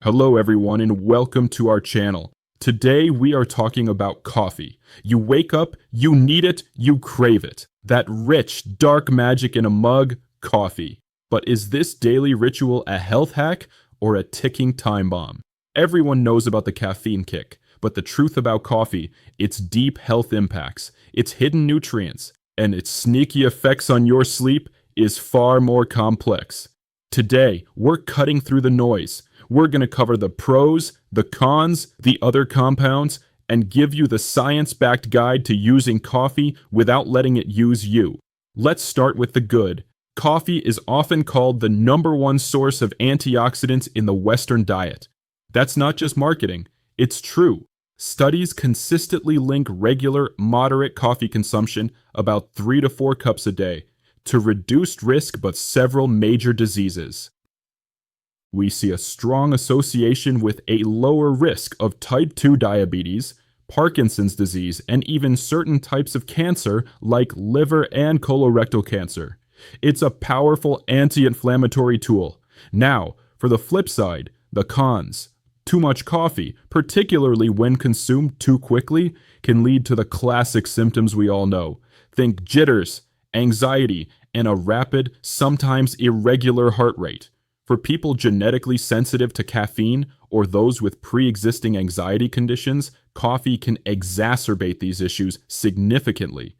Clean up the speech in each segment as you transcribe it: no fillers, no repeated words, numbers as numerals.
Hello everyone and welcome to our channel. Today we are talking about coffee. You wake up, you need it, you crave it. That rich, dark magic in a mug, coffee. But is this daily ritual a health hack or a ticking time bomb? Everyone knows about the caffeine kick, but the truth about coffee, its deep health impacts, its hidden nutrients, and its sneaky effects on your sleep is far more complex. Today, we're cutting through the noise. We're going to cover the pros, the cons, the other compounds, and give you the science-backed guide to using coffee without letting it use you. Let's start with the good. Coffee is often called the #1 source of antioxidants in the Western diet. That's not just marketing, it's true. Studies consistently link regular, moderate coffee consumption, about 3 to 4 cups a day, to reduced risk but several major diseases. We see a strong association with a lower risk of type 2 diabetes, Parkinson's disease, and even certain types of cancer like liver and colorectal cancer. It's a powerful anti-inflammatory tool. Now, for the flip side, the cons. Too much coffee, particularly when consumed too quickly, can lead to the classic symptoms we all know. Think jitters, anxiety, and a rapid, sometimes irregular heart rate. For people genetically sensitive to caffeine or those with pre-existing anxiety conditions, coffee can exacerbate these issues significantly.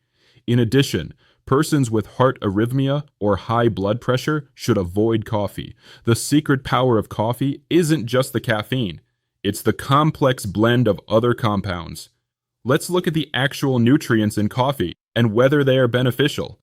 In addition, persons with heart arrhythmia or high blood pressure should avoid coffee. The secret power of coffee isn't just the caffeine, it's the complex blend of other compounds. Let's look at the actual nutrients in coffee and whether they are beneficial.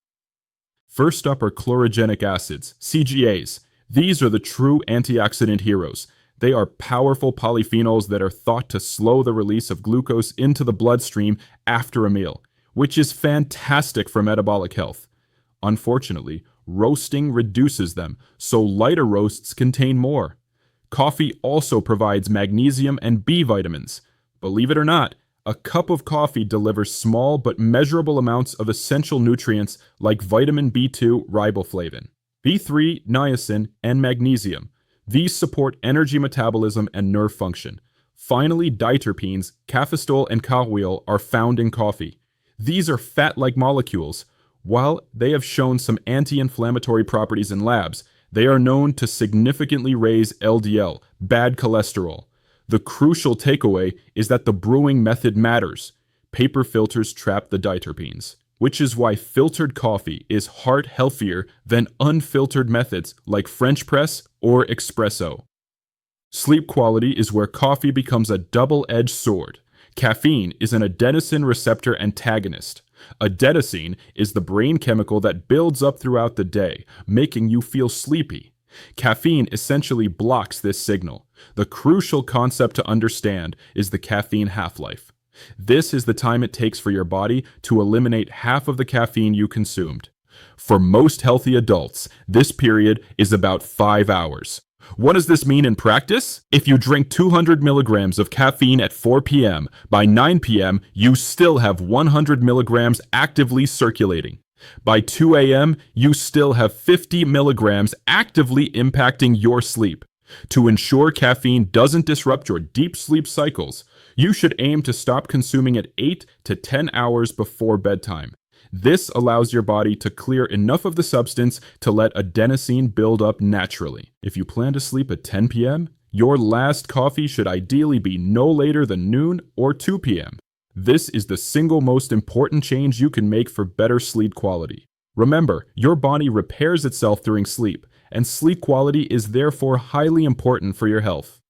First up are chlorogenic acids, CGAs. These are the true antioxidant heroes. They are powerful polyphenols that are thought to slow the release of glucose into the bloodstream after a meal, which is fantastic for metabolic health. Unfortunately, roasting reduces them, so lighter roasts contain more. Coffee also provides magnesium and B vitamins. Believe it or not, a cup of coffee delivers small but measurable amounts of essential nutrients like vitamin B2 riboflavin, B3, niacin, and magnesium. These support energy metabolism and nerve function. Finally, diterpenes, caffeine, and caffeine are found in coffee. These are fat-like molecules. While they have shown some anti-inflammatory properties in labs, they are known to significantly raise LDL, bad cholesterol. The crucial takeaway is that the brewing method matters. Paper filters trap the diterpenes, which is why filtered coffee is heart healthier than unfiltered methods like French press or espresso. Sleep quality is where coffee becomes a double-edged sword. Caffeine is an adenosine receptor antagonist. Adenosine is the brain chemical that builds up throughout the day, making you feel sleepy. Caffeine essentially blocks this signal. The crucial concept to understand is the caffeine half-life. This is the time it takes for your body to eliminate half of the caffeine you consumed. For most healthy adults, this period is about 5 hours. What does this mean in practice? If you drink 200 milligrams of caffeine at 4 p.m., by 9 p.m., you still have 100 milligrams actively circulating. By 2 a.m., you still have 50 milligrams actively impacting your sleep. To ensure caffeine doesn't disrupt your deep sleep cycles, you should aim to stop consuming at 8 to 10 hours before bedtime. This allows your body to clear enough of the substance to let adenosine build up naturally. If you plan to sleep at 10 p.m., your last coffee should ideally be no later than noon or 2 p.m. This is the single most important change you can make for better sleep quality. Remember, your body repairs itself during sleep, and sleep quality is therefore highly important for your health.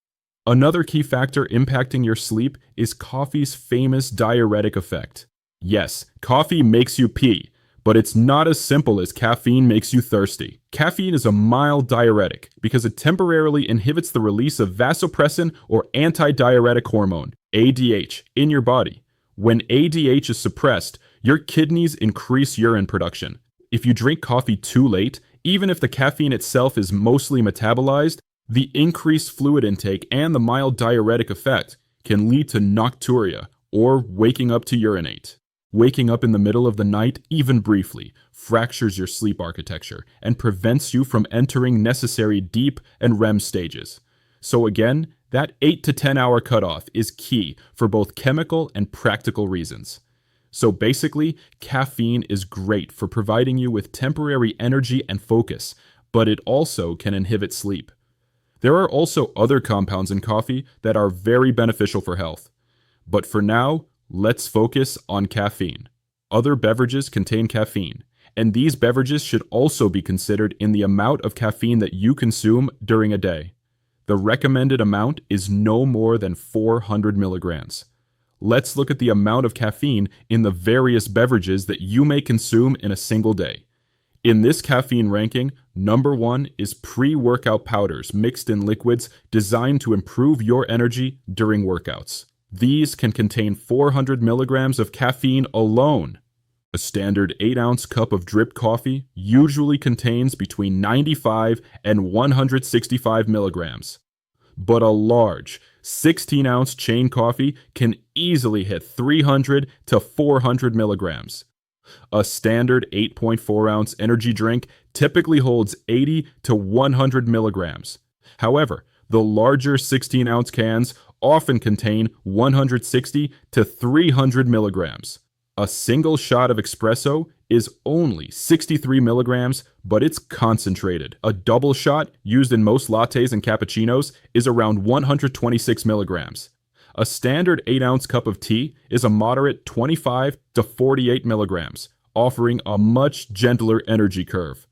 Another key factor impacting your sleep is coffee's famous diuretic effect. Yes, coffee makes you pee, but it's not as simple as caffeine makes you thirsty. Caffeine is a mild diuretic because it temporarily inhibits the release of vasopressin or antidiuretic hormone, ADH, in your body. When ADH is suppressed, your kidneys increase urine production. If you drink coffee too late, even if the caffeine itself is mostly metabolized, the increased fluid intake and the mild diuretic effect can lead to nocturia, or waking up to urinate. Waking up in the middle of the night, even briefly, fractures your sleep architecture and prevents you from entering necessary deep and REM stages. So again, That 8 to 10 hour cutoff is key for both chemical and practical reasons. So basically, caffeine is great for providing you with temporary energy and focus, but it also can inhibit sleep. There are also other compounds in coffee that are very beneficial for health. But for now, let's focus on caffeine. Other beverages contain caffeine, and these beverages should also be considered in the amount of caffeine that you consume during a day. The recommended amount is no more than 400 milligrams. Let's look at the amount of caffeine in the various beverages that you may consume in a single day. In this caffeine ranking, number 1 is pre-workout powders mixed in liquids designed to improve your energy during workouts. These can contain 400 milligrams of caffeine alone. A standard 8-ounce cup of drip coffee usually contains between 95 and 165 milligrams. But a large 16-ounce chain coffee can easily hit 300 to 400 milligrams. A standard 8.4-ounce energy drink typically holds 80 to 100 milligrams. However, the larger 16-ounce cans often contain 160 to 300 milligrams. A single shot of espresso is only 63 milligrams, but it's concentrated. A double shot, used in most lattes and cappuccinos, is around 126 milligrams. A standard 8-ounce cup of tea is a moderate 25 to 48 milligrams, offering a much gentler energy curve.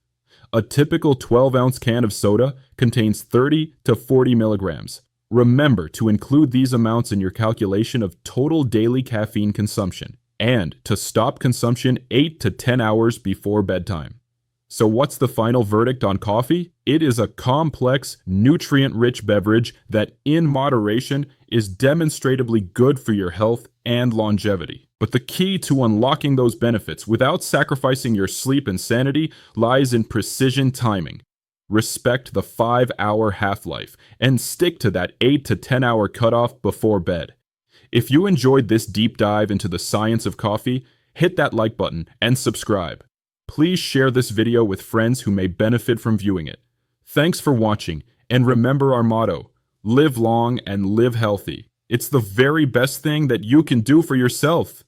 A typical 12-ounce can of soda contains 30 to 40 milligrams. Remember to include these amounts in your calculation of total daily caffeine consumption, and to stop consumption 8 to 10 hours before bedtime. So what's the final verdict on coffee? It is a complex, nutrient-rich beverage that, in moderation, is demonstrably good for your health and longevity. But the key to unlocking those benefits without sacrificing your sleep and sanity lies in precision timing. Respect the 5-hour half-life and stick to that 8 to 10 hour cutoff before bed. If you enjoyed this deep dive into the science of coffee, hit that like button and subscribe. Please share this video with friends who may benefit from viewing it. Thanks for watching, and remember our motto: live long and live healthy. It's the very best thing that you can do for yourself.